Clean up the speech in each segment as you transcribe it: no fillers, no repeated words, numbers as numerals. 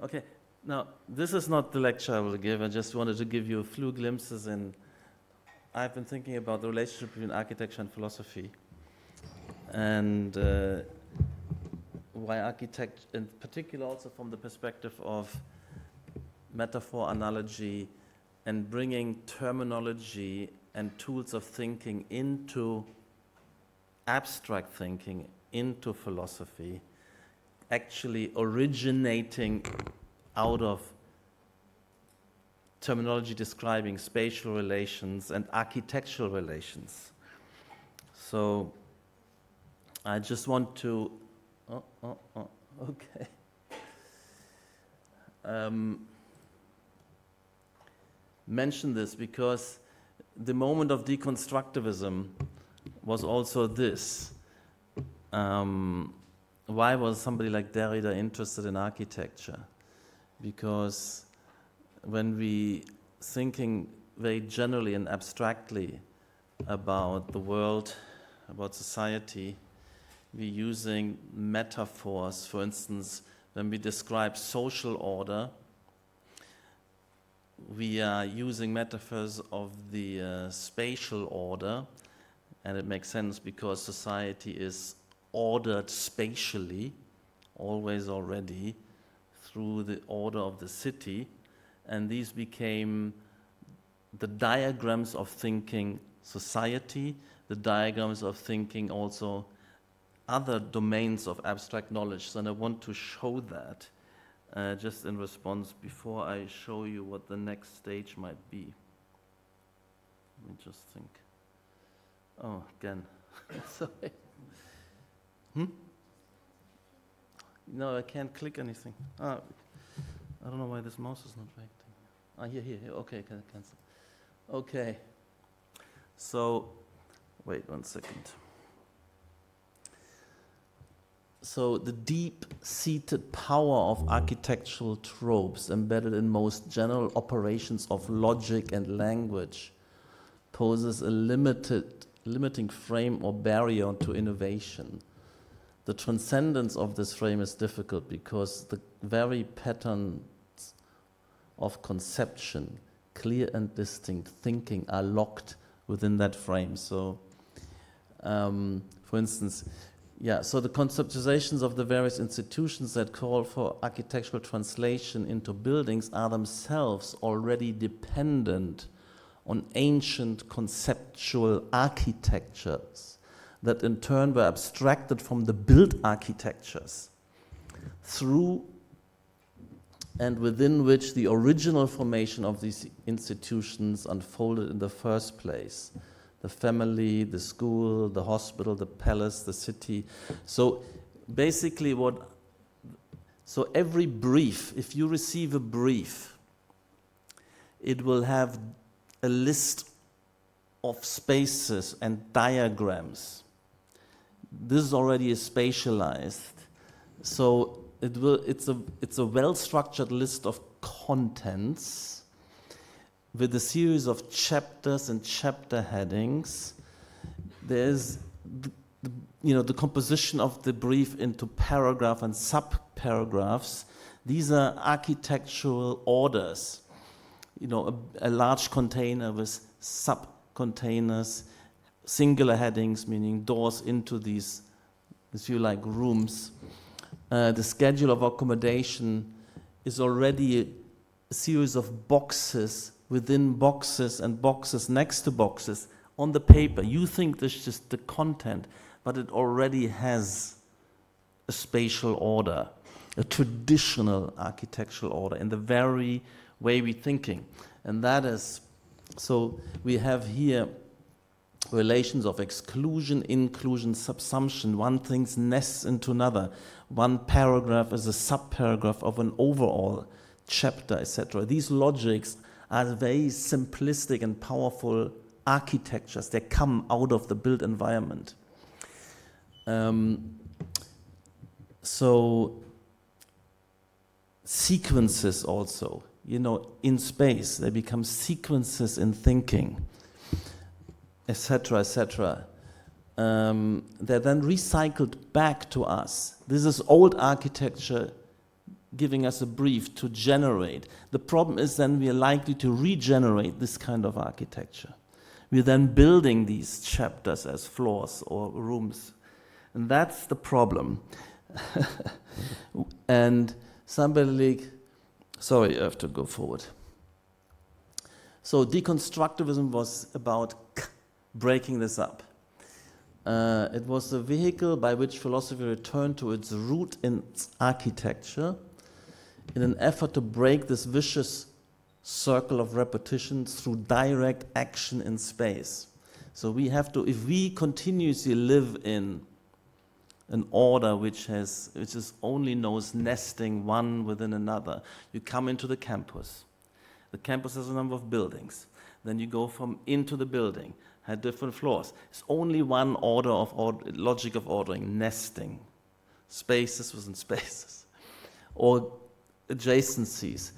Okay, now this is not the lecture I will give. I just wanted to give you a few glimpses in. I've been thinking about the relationship between architecture and philosophy, and why architecture, in particular, also from the perspective of metaphor, analogy, and bringing terminology and tools of thinking into abstract thinking, into philosophy, actually originating out of terminology describing spatial relations and architectural relations. So I just want to, okay. Mention this because the moment of deconstructivism was also this. Why was somebody like Derrida interested in architecture? Because when we thinking very generally and abstractly about the world, about society, we're using metaphors. For instance, when we describe social order, we are using metaphors of the spatial order, and it makes sense because society is ordered spatially, always already, through the order of the city, and these became the diagrams of thinking society, the diagrams of thinking also other domains of abstract knowledge. And I want to show that just in response before I show you what the next stage might be. Let me just think. Oh, again, sorry. No, I can't click anything. I don't know why this mouse is not acting. Here. Okay, cancel. Okay. So, wait 1 second. So the deep-seated power of architectural tropes embedded in most general operations of logic and language poses a limiting frame or barrier to innovation. The transcendence of this frame is difficult because the very patterns of conception, clear and distinct thinking, are locked within that frame. So, for instance, so the conceptualizations of the various institutions that call for architectural translation into buildings are themselves already dependent on ancient conceptual architectures that in turn were abstracted from the built architectures through and within which the original formation of these institutions unfolded in the first place. The family, the school, the hospital, the palace, the city. So basically so every brief, if you receive a brief, it will have a list of spaces and diagrams. This already is spatialized. So it's a well-structured list of contents with a series of chapters and chapter headings. There's the composition of the brief into paragraph and sub-paragraphs. These are architectural orders. A large container with sub-containers, singular headings, meaning doors into these, if you like, rooms. The schedule of accommodation is already a series of boxes within boxes and boxes next to boxes on the paper. You think this is just the content, but it already has a spatial order, a traditional architectural order in the very way we're thinking. And that is, so we have here relations of exclusion, inclusion, subsumption. One thing nests into another. One paragraph is a sub-paragraph of an overall chapter, etc. These logics are very simplistic and powerful architectures. They come out of the built environment. So sequences also, in space, they become sequences in thinking, etc., etc. They're then recycled back to us. This is old architecture giving us a brief to generate. The problem is then we are likely to regenerate this kind of architecture. We're then building these chapters as floors or rooms. And that's the problem. And somebody, sorry, I have to go forward. So deconstructivism was about breaking this up. It was a vehicle by which philosophy returned to its root in its architecture in an effort to break this vicious circle of repetition through direct action in space. So we have to, if we continuously live in an order which is only knows nesting one within another, you come into the campus. The campus has a number of buildings. Then you go from into the building, had different floors. It's only one order of logic of ordering, nesting, spaces within spaces, or adjacencies.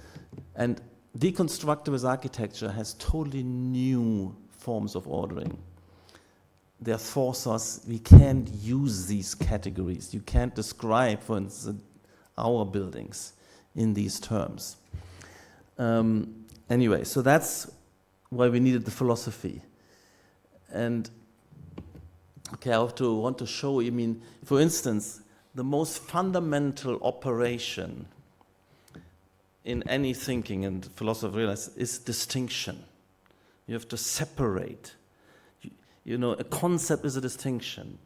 And deconstructivist architecture has totally new forms of ordering. They force us, we can't use these categories. You can't describe, for instance, our buildings in these terms. Anyway, so that's why we needed the philosophy. And okay, I want to show you, I mean, for instance, the most fundamental operation in any thinking, and philosophy realizes, is distinction. You have to separate. You know, a concept is a distinction.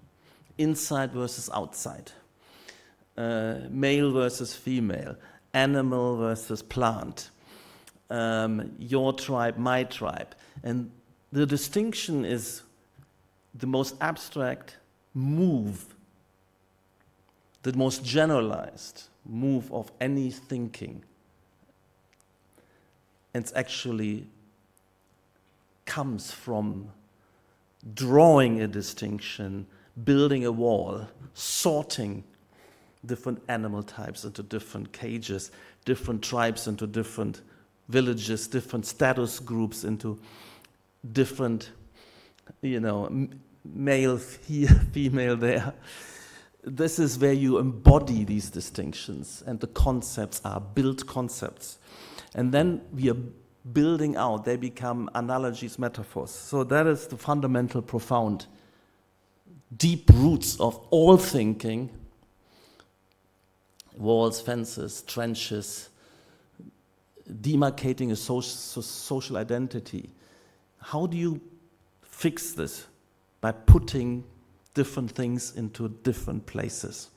Inside versus outside. Male versus female. Animal versus plant. Your tribe, my tribe. And the distinction is the most abstract move, the most generalized move of any thinking. It actually comes from drawing a distinction, building a wall, sorting different animal types into different cages, different tribes into different villages, different status groups into different, you know, male, female there. This is where you embody these distinctions, and the concepts are built concepts. And then we are building out, they become analogies, metaphors. So that is the fundamental, profound, deep roots of all thinking. Walls, fences, trenches, demarcating a social identity. How do you fix this? By putting different things into different places.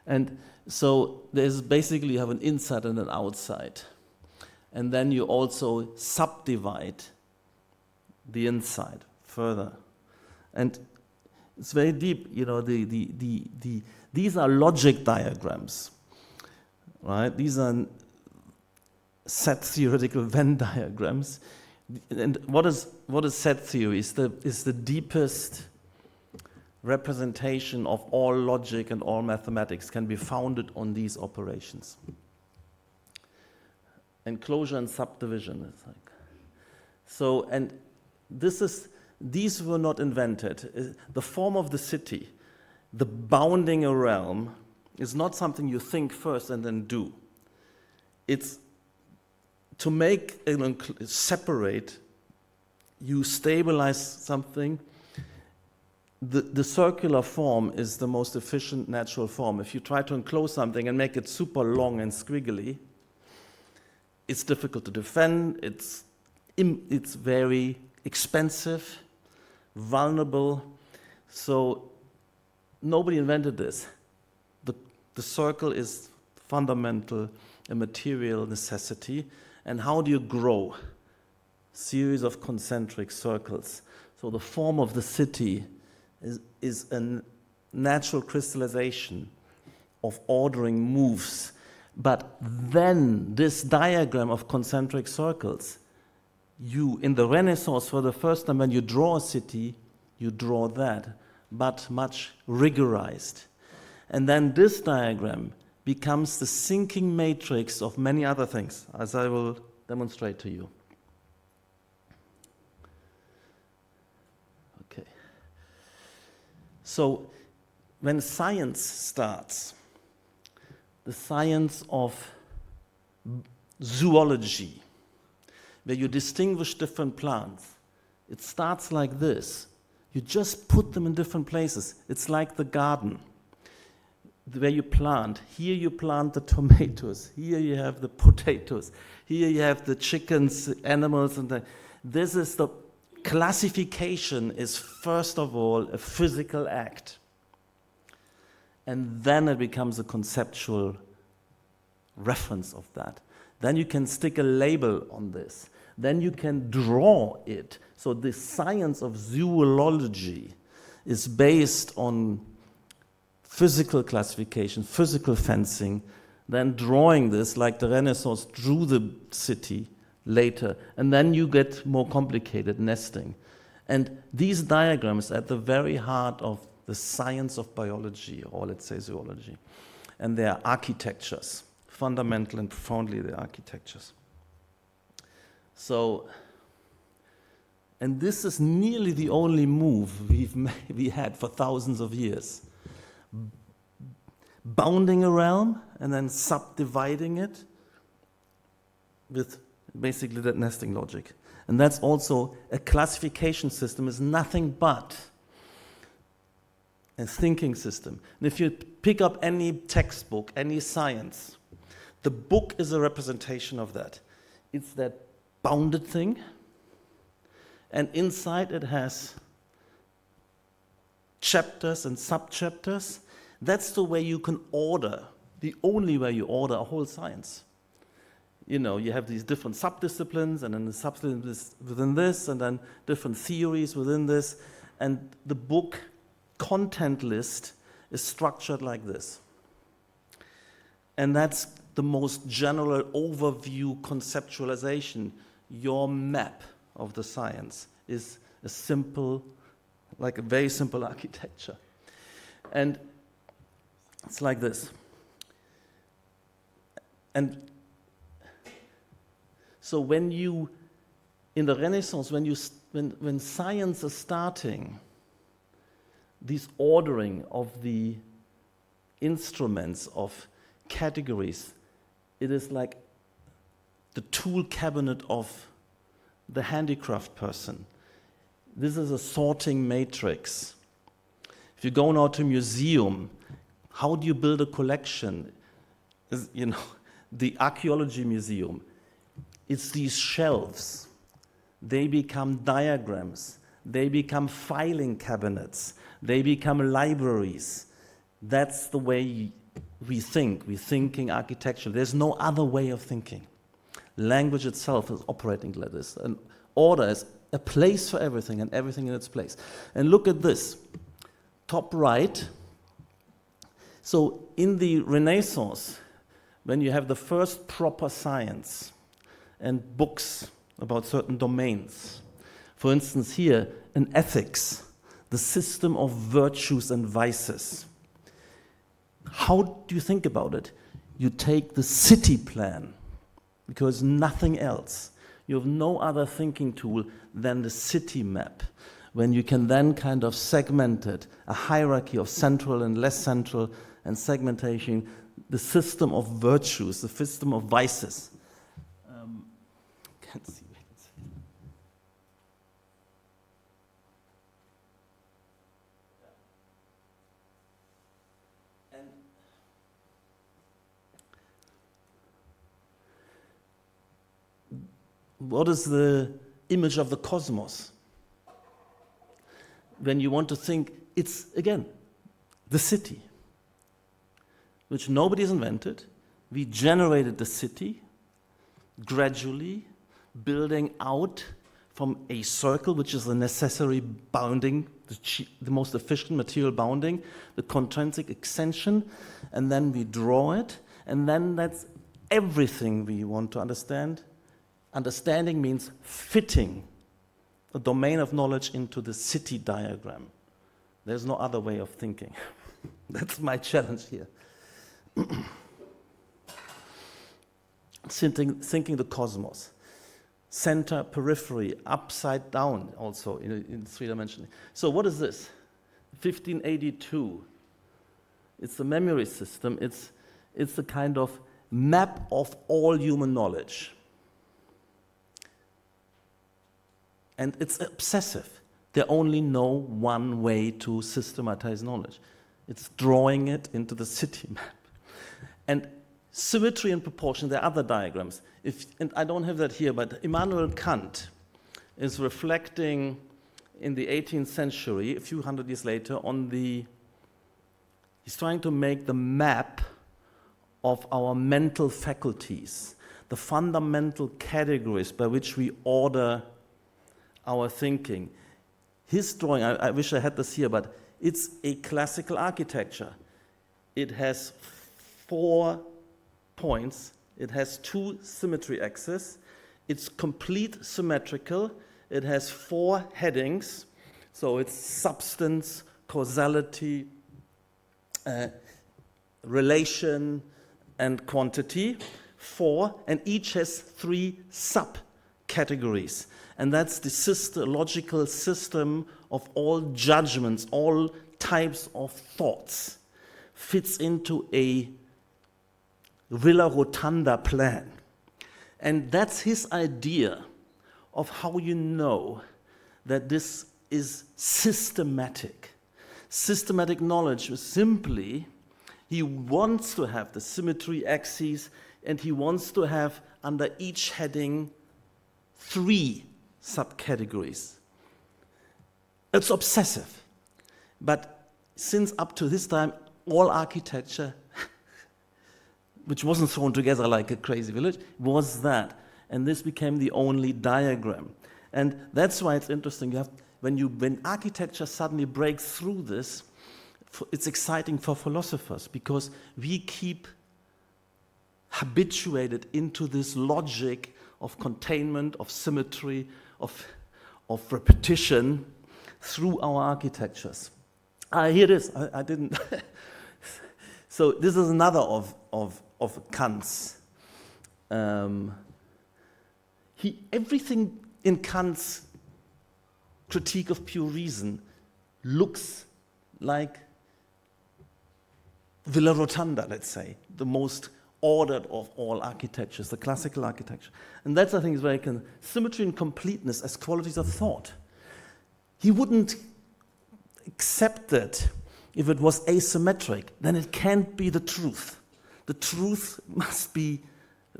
And so there's basically, you have an inside and an outside. And then you also subdivide the inside further. And it's very deep, you know, these are logic diagrams, right? These are set theoretical Venn diagrams. And what is set theory? Is the deepest representation of all logic and all mathematics, can be founded on these operations. Enclosure and subdivision. It's like, so, and these were not invented. The form of the city, the bounding a realm, is not something you think first and then do. It's to make separate, you stabilize something. The circular form is the most efficient natural form. If you try to enclose something and make it super long and squiggly, it's difficult to defend, it's very expensive, vulnerable. So nobody invented this. The circle is fundamental, a material necessity. And how do you grow? Series of concentric circles. So the form of the city is a natural crystallization of ordering moves. But then this diagram of concentric circles, in the Renaissance, for the first time when you draw a city, you draw that, but much rigorized. And then this diagram becomes the sinking matrix of many other things, as I will demonstrate to you. Okay. So when science starts, the science of zoology, where you distinguish different plants. It starts like this. You just put them in different places. It's like the garden, where you plant. Here you plant the tomatoes. Here you have the potatoes. Here you have the chickens, animals, and this is the classification is first of all a physical act. And then it becomes a conceptual reference of that. Then you can stick a label on this. Then you can draw it. So the science of zoology is based on physical classification, physical fencing, then drawing this like the Renaissance drew the city later, and then you get more complicated nesting. And these diagrams are at the very heart of the science of biology, or let's say zoology. And they are architectures, fundamental and profoundly they're architectures. So, and this is nearly the only move we had for thousands of years. Bounding a realm and then subdividing it with basically that nesting logic. And that's also a classification system is nothing but a thinking system. And if you pick up any textbook, any science, the book is a representation of that. It's that bounded thing, and inside it has chapters and sub-chapters. That's the way you can order, the only way you order a whole science. You know, you have these different subdisciplines, and then the subdisciplines within this, and then different theories within this, and the book content list is structured like this. And that's the most general overview conceptualization. Your map of the science is a simple, like a very simple architecture. And it's like this. And so when you, in the Renaissance, when science is starting, this ordering of the instruments, of categories, it is like the tool cabinet of the handicraft person. This is a sorting matrix. If you go now to a museum, how do you build a collection? You know, the archaeology museum, it's these shelves. They become diagrams. They become filing cabinets. They become libraries. That's the way we think. We're thinking architecture. There's no other way of thinking. Language itself is operating like this. An order is a place for everything and everything in its place. And look at this. Top right. So in the Renaissance, when you have the first proper science and books about certain domains, for instance here, in ethics, the system of virtues and vices. How do you think about it? You take the city plan, because nothing else. You have no other thinking tool than the city map, when you can then kind of segment it, a hierarchy of central and less central, and segmentation, the system of virtues, the system of vices. Can't see. What is the image of the cosmos? When you want to think, it's, again, the city, which nobody's invented. We generated the city gradually, building out from a circle, which is a necessary bounding, the most efficient material bounding, the contransic extension, and then we draw it, and then that's everything we want to understand. Understanding means fitting a domain of knowledge into the city diagram. There's no other way of thinking. That's my challenge here. Thinking the cosmos. Center, periphery, upside down also in three-dimensional. So what is this? 1582. It's the memory system. It's the kind of map of all human knowledge. And it's obsessive. They only know one way to systematize knowledge. It's drawing it into the city map. And symmetry and proportion, there are other diagrams. And I don't have that here, but Immanuel Kant is reflecting in the 18th century, a few hundred years later, he's trying to make the map of our mental faculties, the fundamental categories by which we order our thinking. His drawing, I wish I had this here, but it's a classical architecture. It has 4 points. It has 2 symmetry axes. It's complete symmetrical. It has 4 headings. So it's substance, causality, relation, and quantity. 4, and each has 3 subcategories. And that's the logical system of all judgments, all types of thoughts. Fits into a Villa Rotunda plan. And that's his idea of how you know that this is systematic. Systematic knowledge is simply, he wants to have the symmetry axes, and he wants to have under each heading 3 subcategories. It's obsessive. But since up to this time, all architecture, which wasn't thrown together like a crazy village, was that. And this became the only diagram. And that's why it's interesting. When architecture suddenly breaks through this, it's exciting for philosophers because we keep habituated into this logic of containment, of symmetry, of repetition through our architectures. Here it is. I didn't. So this is another of Kant's. Everything in Kant's critique of pure reason looks like Villa Rotunda, let's say, the most ordered of all architectures, the classical architecture. And that's, I think, is where symmetry and completeness as qualities of thought. He wouldn't accept it if it was asymmetric, then it can't be the truth. The truth must be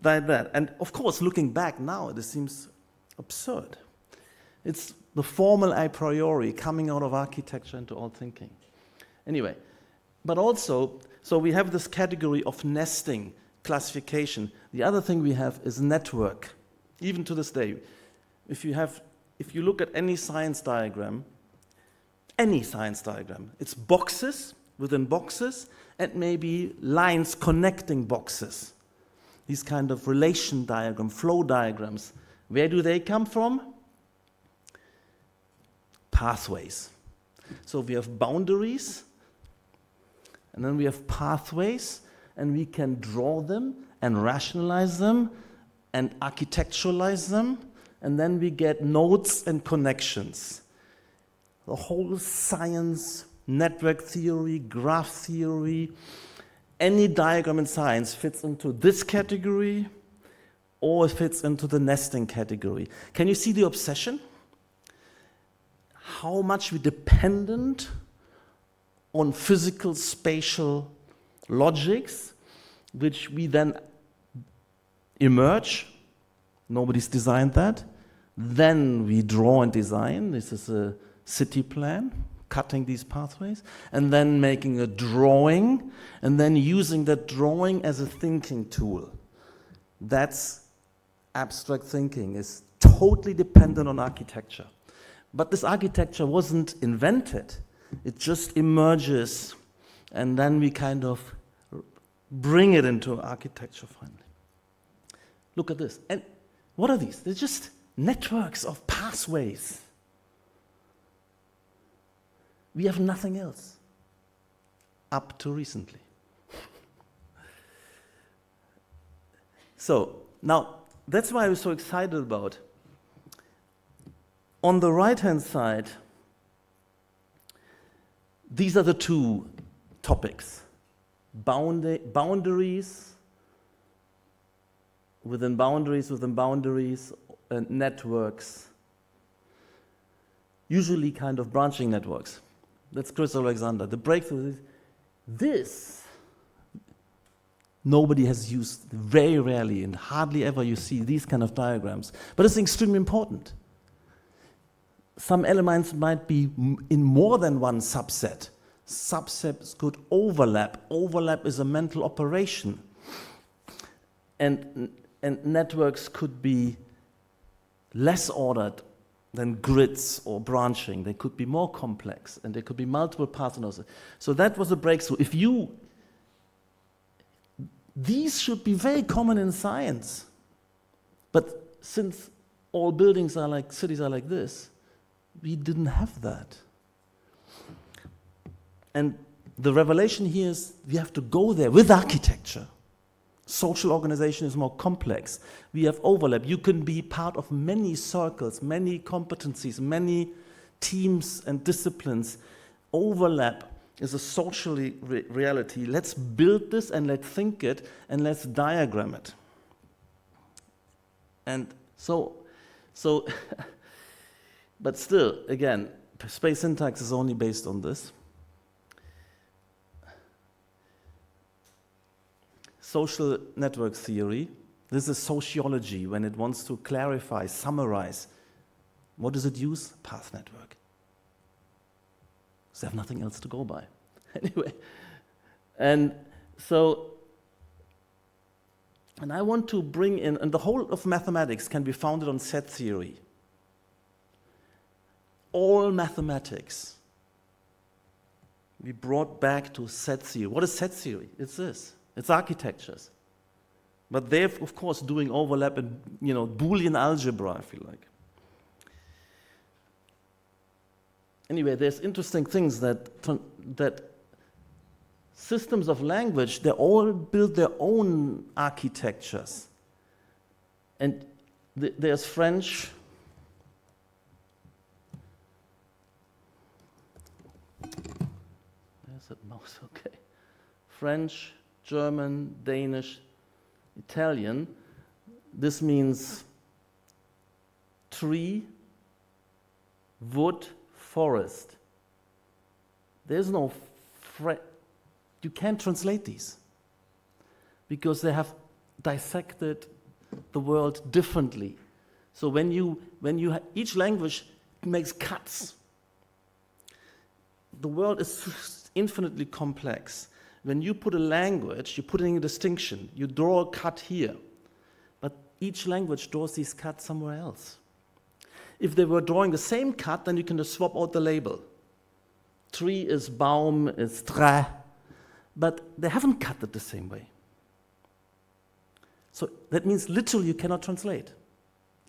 like that. And of course, looking back now, this seems absurd. It's the formal a priori coming out of architecture into all thinking. Anyway, but also, so we have this category of nesting, classification. The other thing we have is network. Even to this day, if you look at any science diagram, it's boxes within boxes and maybe lines connecting boxes. These kind of relation diagram, flow diagrams. Where do they come from? Pathways. So we have boundaries, and then we have pathways, and we can draw them and rationalize them and architecturalize them, and then we get nodes and connections. The whole science, network theory, graph theory, any diagram in science fits into this category or it fits into the nesting category. Can you see the obsession? How much we're dependent on physical, spatial logics, which we then emerge. Nobody's designed that. Then we draw and design. This is a city plan, cutting these pathways, and then making a drawing, and then using that drawing as a thinking tool. That's abstract thinking, is totally dependent on architecture. But this architecture wasn't invented. It just emerges, and then we kind of bring it into architecture finally. Look at this. And what are these? They're just networks of pathways. We have nothing else up to recently. So now, that's why I was so excited about. On the right-hand side, these are the two topics. Boundaries within boundaries, networks, usually kind of branching networks. That's Chris Alexander. The breakthrough is this. Nobody has used, very rarely and hardly ever you see these kind of diagrams, but it's extremely important. Some elements might be in more than one subset. Subsets could overlap. Overlap is a mental operation. And networks could be less ordered than grids or branching. They could be more complex, and there could be multiple paths. So that was a breakthrough. These should be very common in science. But since all buildings are like, cities are like this, we didn't have that. And the revelation here is we have to go there with architecture. Social organization is more complex. We have overlap. You can be part of many circles, many competencies, many teams and disciplines. Overlap is a social reality. Let's build this and let's think it and let's diagram it. And so but still, again, space syntax is only based on this. Social network theory, this is sociology when it wants to clarify, summarize. What does it use? Path network. So they have nothing else to go by. Anyway, and I want to bring in, and the whole of mathematics can be founded on set theory. All mathematics we brought back to set theory. What is set theory? It's this. It's architectures. But they're, of course, doing overlap in, Boolean algebra, if you like. Anyway, there's interesting things that systems of language, they all build their own architectures. And there's French. There's that mouse, okay. French, German, Danish, Italian. This means tree, wood, forest. There's no you can't translate these because they have dissected the world differently. So each language makes cuts. The world is infinitely complex. When you put a language, you're putting a distinction. You draw a cut here. But each language draws these cuts somewhere else. If they were drawing the same cut, then you can just swap out the label. Tree is Baum, is Trä. But they haven't cut it the same way. So that means literally you cannot translate.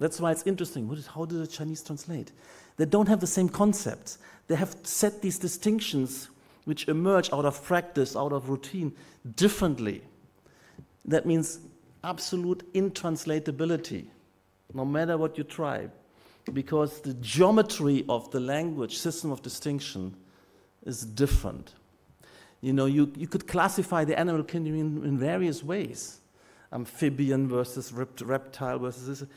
That's why it's interesting. How do the Chinese translate? They don't have the same concepts. They have set these distinctions which emerge out of practice, out of routine, differently. That means absolute intranslatability, no matter what you try, because the geometry of the language system of distinction is different. You could classify the animal kingdom in various ways. Amphibian versus reptile versus this.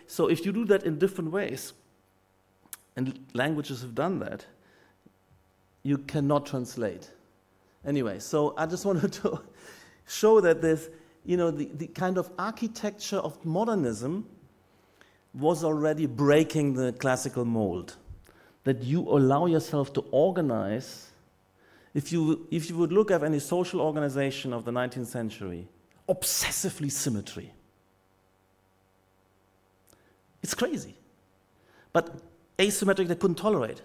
So if you do that in different ways, and languages have done that, you cannot translate. Anyway, so I just wanted to show that there's, the kind of architecture of modernism was already breaking the classical mold. That you allow yourself to organize. If you would look at any social organization of the 19th century, obsessively symmetry. It's crazy. But asymmetric they couldn't tolerate.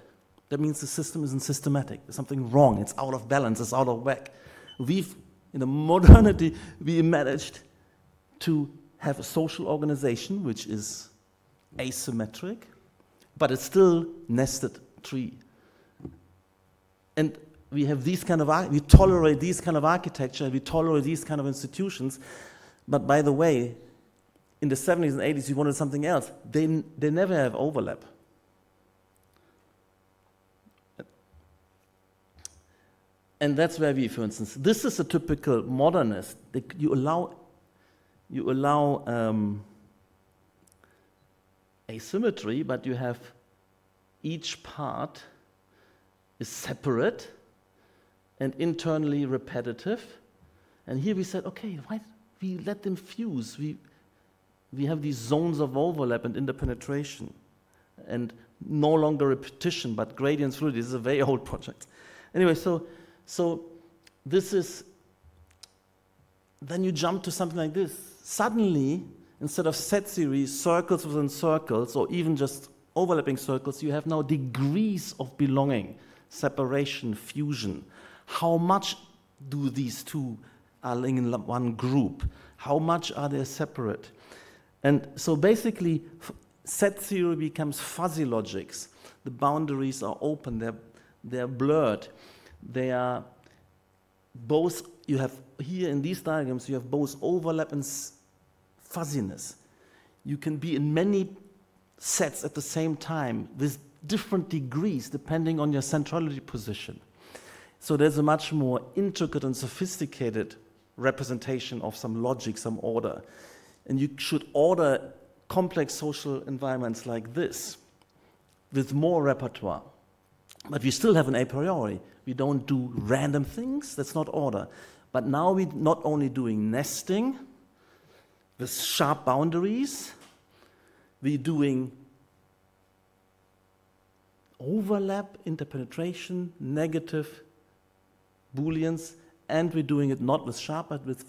That means the system isn't systematic. There's something wrong. It's out of balance. It's out of whack. In the modernity, we managed to have a social organization which is asymmetric, but it's still nested tree. And we have we tolerate these kind of architecture, we tolerate these kind of institutions. But by the way, in the 70s and 80s, we wanted something else. They never have overlap. And that's where for instance, this is a typical modernist. You allow you allow asymmetry, but you have each part is separate and internally repetitive. And here we said, okay, why we let them fuse? We have these zones of overlap and interpenetration, and no longer repetition, but gradient fluidity. This is a very old project. Anyway, so this is, then you jump to something like this. Suddenly, instead of set series, circles within circles, or even just overlapping circles, you have now degrees of belonging, separation, fusion. How much do these two are in one group? How much are they separate? And so basically, set theory becomes fuzzy logics. The boundaries are open, they're blurred. They are both, you have here in these diagrams, you have both overlap and fuzziness. You can be in many sets at the same time with different degrees depending on your centrality position. So there's a much more intricate and sophisticated representation of some logic, some order. And you should order complex social environments like this with more repertoire. But we still have an a priori. We don't do random things, that's not order. But now we're not only doing nesting with sharp boundaries, we're doing overlap, interpenetration, negative Booleans, and we're doing it not with sharp, but with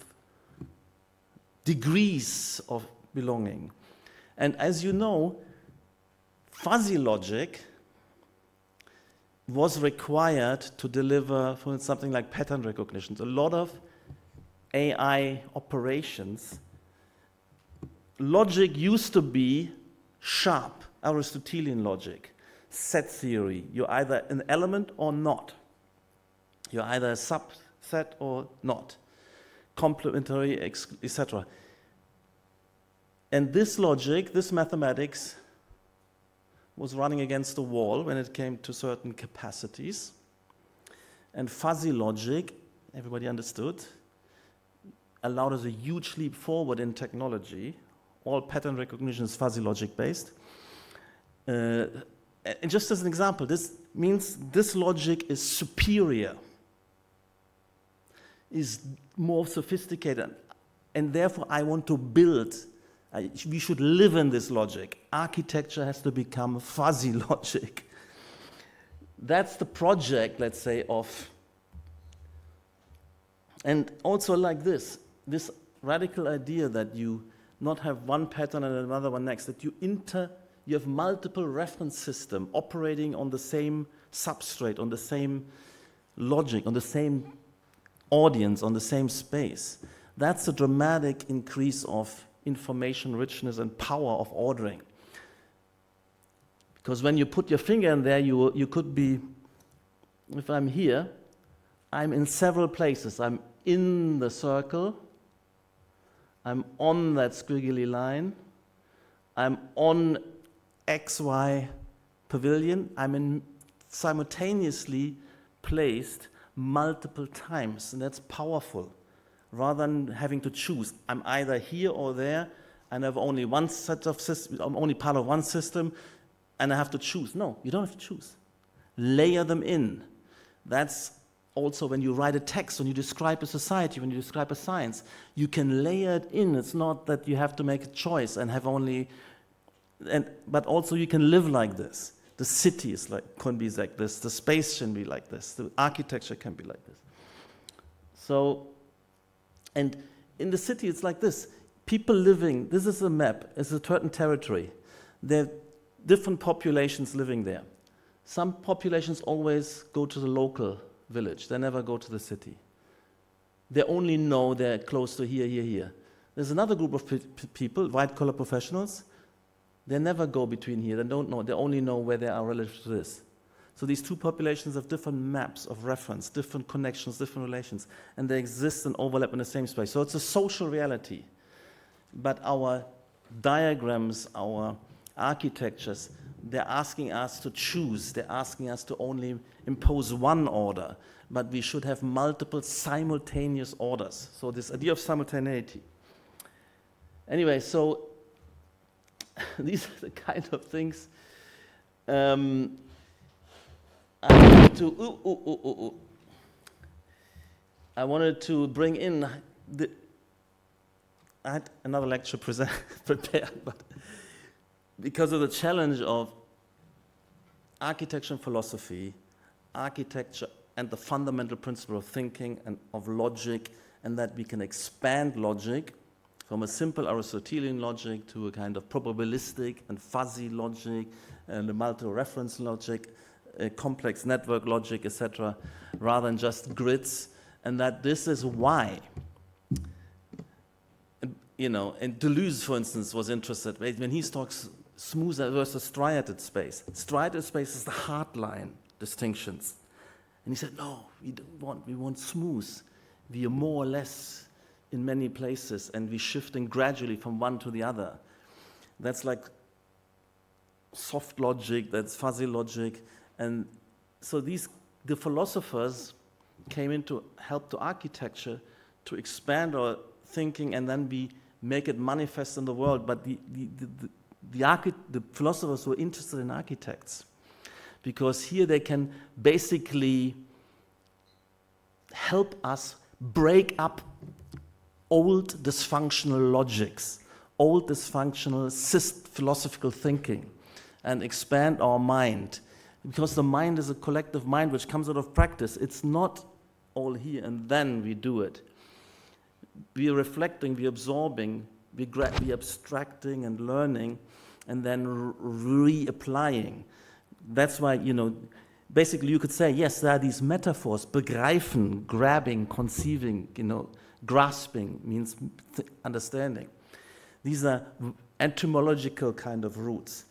degrees of belonging. And as you know, fuzzy logic was required to deliver for something like pattern recognition. A lot of AI operations, logic used to be sharp, Aristotelian logic, set theory. You're either an element or not. You're either a subset or not, complementary, etc. And this logic, this mathematics, was running against the wall when it came to certain capacities. And fuzzy logic, everybody understood, allowed us a huge leap forward in technology. All pattern recognition is fuzzy logic based. And just as an example, this means this logic is superior, is more sophisticated, and therefore I want to build. We should live in this logic. Architecture has to become fuzzy logic. That's the project, let's say, of, and also like this radical idea that you not have one pattern and another one next, that you have multiple reference system operating on the same substrate, on the same logic, on the same audience, on the same space. That's a dramatic increase of information richness and power of ordering. Because when you put your finger in there, you could be, if I'm here, I'm in several places. I'm in the circle, I'm on that squiggly line, I'm on XY pavilion, I'm in simultaneously placed multiple times, and that's powerful. Rather than having to choose, I'm either here or there, and I have only one set of systems, I'm only part of one system, and I have to choose. No, you don't have to choose. Layer them in. That's also when you write a text, when you describe a society, when you describe a science, you can layer it in. It's not that you have to make a choice and have only, but also you can live like this. The city can be like this, the space can be like this, the architecture can be like this. So, and in the city it's like this. People living, this is a map, it's a certain territory. There are different populations living there. Some populations always go to the local village, they never go to the city. They only know they're close to here, here, here. There's another group of people, white-collar professionals, they never go between here, they don't know, they only know where they are relative to this. So these two populations have different maps of reference, different connections, different relations, and they exist and overlap in the same space. So it's a social reality. But our diagrams, our architectures, they're asking us to choose, they're asking us to only impose one order, but we should have multiple simultaneous orders. So this idea of simultaneity. Anyway, so these are the kind of things I wanted to. I wanted to bring in. I had another lecture prepared, but because of the challenge of architecture and philosophy, architecture and the fundamental principle of thinking and of logic, and that we can expand logic from a simple Aristotelian logic to a kind of probabilistic and fuzzy logic and a multi-reference logic, a complex network logic, etc., rather than just grids, and that this is why. You know, and Deleuze, for instance, was interested when he talks smooth versus striated space. Striated space is the hardline distinctions. And he said, no, we want smooth. We are more or less in many places, and we're shifting gradually from one to the other. That's like soft logic, that's fuzzy logic. And so the philosophers came in to help the architecture to expand our thinking, and then we make it manifest in the world. But the philosophers were interested in architects, because here they can basically help us break up old dysfunctional logics, old dysfunctional philosophical thinking, and expand our mind. Because the mind is a collective mind which comes out of practice. It's not all here and then we do it. We are reflecting, we are absorbing, we are abstracting and learning, and then reapplying. That's why, basically you could say, yes, there are these metaphors, begreifen, grabbing, conceiving, grasping means understanding. These are etymological kind of roots.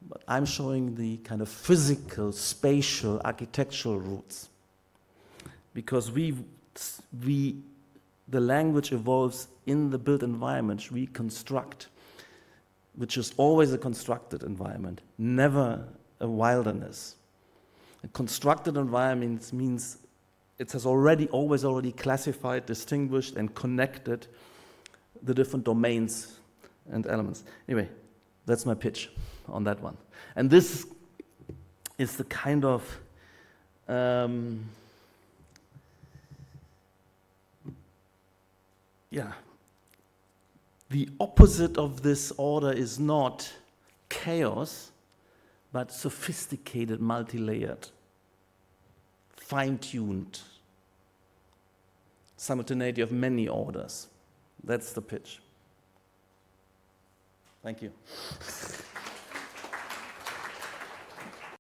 But I'm showing the kind of physical, spatial, architectural roots. Because the language evolves in the built environment we construct, which is always a constructed environment, never a wilderness. A constructed environment means it has always already classified, distinguished, and connected the different domains and elements. Anyway, that's my pitch on that one. And this is the kind of the opposite of this order is not chaos, but sophisticated, multi-layered, fine-tuned simultaneity of many orders. That's the pitch. Thank you.